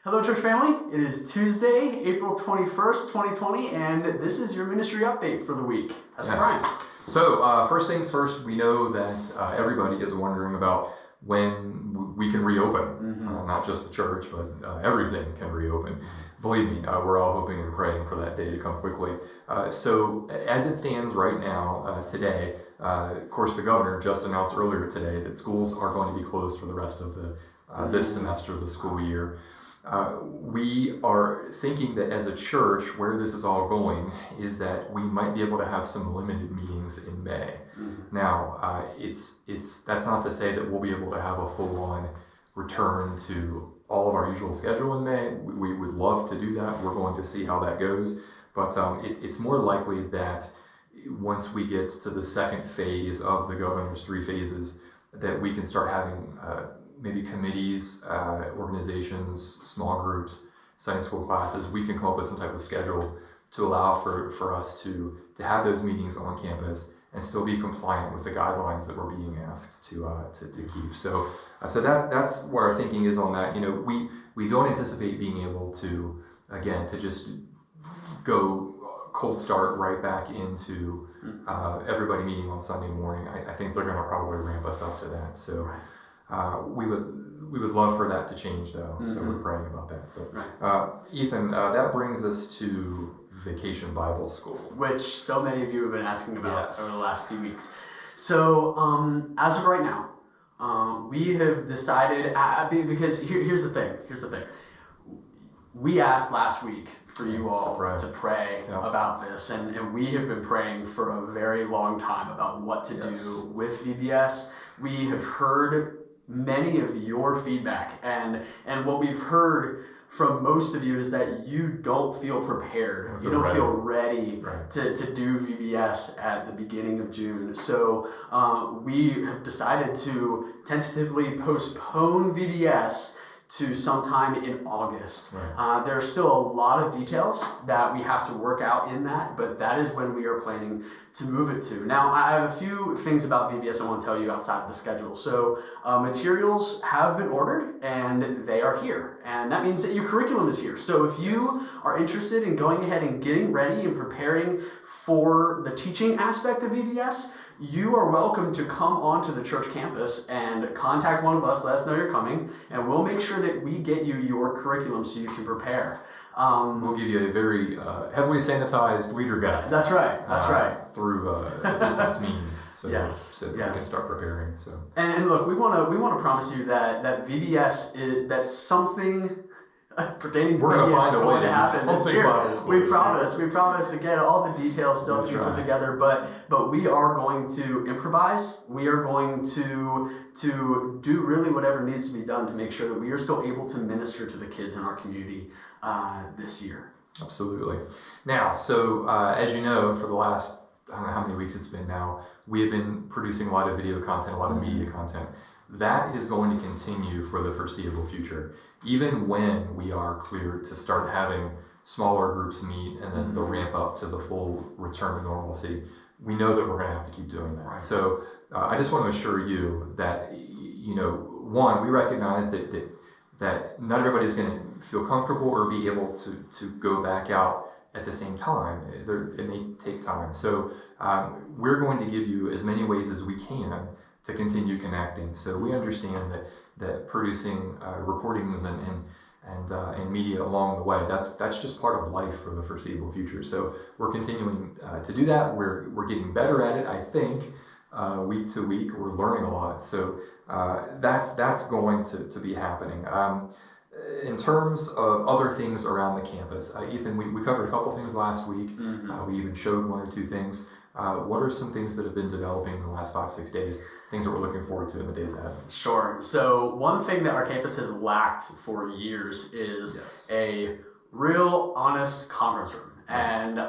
Hello, church family. It is Tuesday, April 21st, 2020, and this is your ministry update for the week. Pastor Brian. So, first things first, we know that everybody is wondering about when we can reopen. Not just the church, but everything can reopen. Believe me, we're all hoping and praying for that day to come quickly. So, as it stands right now, today, of course, the governor just announced earlier today that schools are going to be closed for the rest of the this semester of the school year. We are thinking that as a church, where this is all going is that we might be able to have some limited meetings in May. Now, that's not to say that we'll be able to have a full-on return to all of our usual schedule in May. We would love to do that. We're going to see how that goes. But it's more likely that once we get to the second phase of the governor's 3 phases, that we can start having maybe committees, organizations, small groups, Sunday school classes. We can come up with some type of schedule to allow for us to have those meetings on campus and still be compliant with the guidelines that we're being asked to keep. So that's what our thinking is on that. You know, we don't anticipate being able to, again, to just go cold start right back into everybody meeting on Sunday morning. I think they're going to probably ramp us up to that. So we would love for that to change, though. So we're praying about that. But, Ethan, that brings us to Vacation Bible School, which so many of you have been asking about over the last few weeks. So as of right now, we have decided, because here's the thing. We asked last week for you all to pray about this, and we have been praying for a very long time about what to do with VBS. We have heard many of your feedback, and what we've heard from most of you is that you don't feel prepared. You don't feel ready to do VBS at the beginning of June. So we have decided to tentatively postpone VBS to sometime in August. There are still a lot of details that we have to work out in that, but that is when we are planning to move it to. Now, I have a few things about VBS I want to tell you outside of the schedule. So materials have been ordered and they are here. And that means that your curriculum is here. So if you are interested in going ahead and getting ready and preparing for the teaching aspect of VBS, you are welcome to come onto the church campus and contact one of us, let us know you're coming, and we'll make sure that we get you your curriculum so you can prepare. We'll give you a very heavily sanitized leader guide. That's right. Through distance means, so you can start preparing. So. And look, we want to promise you that VBS is something pertaining to we're going to find a way to happen this year. We promise. Again, all the details still to be put together, but we are going to improvise. We are going to do really whatever needs to be done to make sure that we are still able to minister to the kids in our community this year. Absolutely. Now, so as you know, for the last, I don't know how many weeks it's been now, we have been producing a lot of video content, a lot of media content. That is going to continue for the foreseeable future. Even when we are cleared to start having smaller groups meet and then the ramp up to the full return to normalcy, we know that we're going to have to keep doing that. So I just want to assure you that, you know, one, we recognize that not everybody's going to feel comfortable or be able to go back out at the same time. It may take time. So we're going to give you as many ways as we can to continue connecting. So we understand that producing recordings and media along the way, that's just part of life for the foreseeable future. So we're continuing to do that. We're getting better at it, I think, week to week. We're learning a lot. So that's going to be happening. In terms of other things around the campus, Ethan, we covered a couple things last week. We even showed 1 or 2 things. What are some things that have been developing in the last 5-6 days? Things that we're looking forward to in the days ahead. Sure. So one thing that our campus has lacked for years is a real honest conference room. And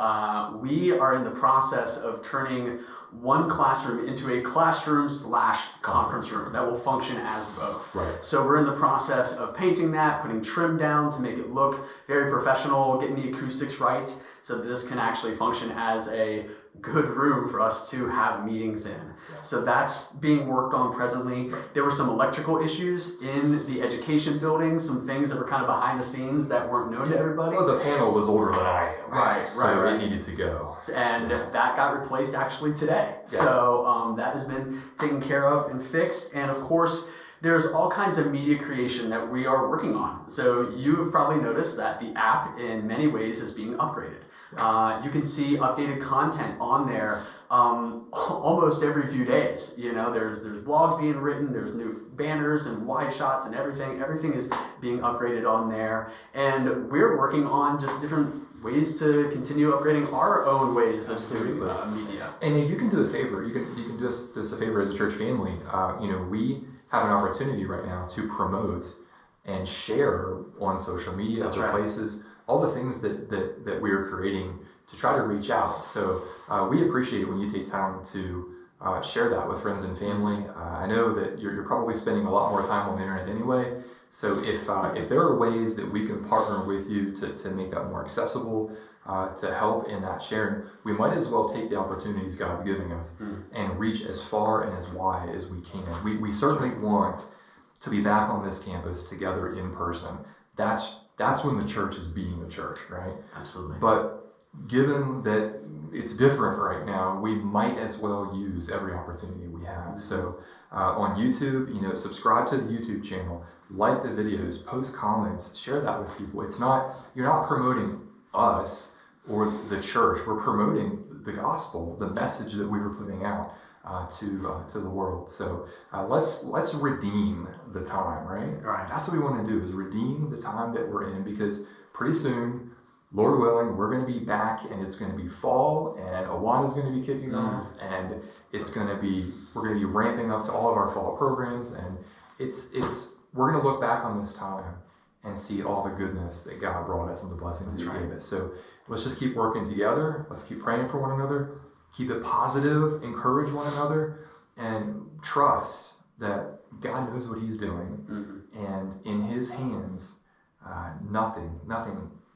we are in the process of turning one classroom into a classroom/conference room that will function as both. So we're in the process of painting that, putting trim down to make it look very professional, getting the acoustics right, so that this can actually function as a good room for us to have meetings in. So that's being worked on presently. There were some electrical issues in the education building, some things that were kind of behind the scenes that weren't known to everybody. Well, the panel was older than I am. Right, so it needed to go. And that got replaced actually today. So that has been taken care of and fixed. And of course, there's all kinds of media creation that we are working on. So you've probably noticed that the app in many ways is being upgraded. You can see updated content on there almost every few days. You know, there's blogs being written, there's new banners and wide shots and everything. Everything is being upgraded on there. And we're working on just different ways to continue upgrading our own ways of doing media. And you can do a favor. You can do us a favor as a church family. We have an opportunity right now to promote and share on social media, other places, all the things that we are creating to try to reach out. So we appreciate it when you take time to share that with friends and family. I know that you're probably spending a lot more time on the internet anyway. So if there are ways that we can partner with you to make that more accessible, to help in that sharing, we might as well take the opportunities God's giving us and reach as far and as wide as we can. We certainly want to be back on this campus together in person. That's when the church is being the church, right? Absolutely. But given that it's different right now, we might as well use every opportunity we have. So on YouTube, subscribe to the YouTube channel, like the videos, post comments, share that with people. You're not promoting us or the church. We're promoting the gospel, the message that we were putting out to the world. So let's redeem the time, right? Right. That's what we want to do, is redeem the time that we're in, because pretty soon, Lord willing, we're going to be back, and it's going to be fall, and Awana's going to be kicking off, and we're going to be ramping up to all of our fall programs, and we're going to look back on this time and see all the goodness that God brought us and the blessings He gave us. So let's just keep working together. Let's keep praying for one another. Keep it positive, encourage one another, and trust that God knows what He's doing. And in His hands, nothing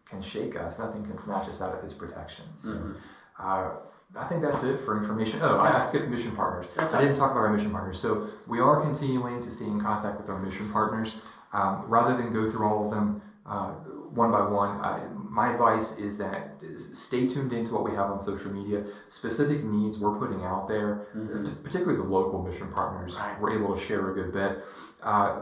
can shake us. Nothing can snatch us out of His protection. So I think that's it for information. I skipped mission partners. I didn't talk about our mission partners. So we are continuing to stay in contact with our mission partners. Rather than go through all of them one by one, my advice is that stay tuned into what we have on social media, specific needs we're putting out there, particularly the local mission partners. We're able to share a good bit.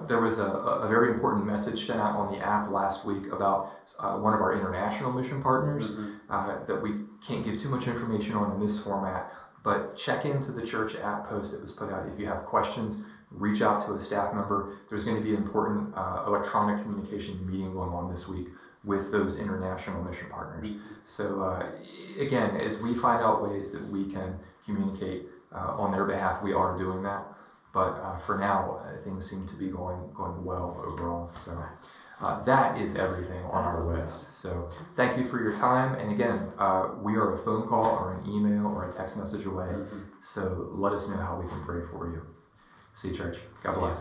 There was a very important message sent out on the app last week about one of our international mission partners that we can't give too much information on in this format, but check into the church app post that was put out. If you have questions, reach out to a staff member. There's going to be an important electronic communication meeting going on this week with those international mission partners. So again, as we find out ways that we can communicate on their behalf, we are doing that. But for now, things seem to be going well overall. So that is everything on our list. So thank you for your time. And again, we are a phone call or an email or a text message away. So let us know how we can pray for you. See you, church. God bless.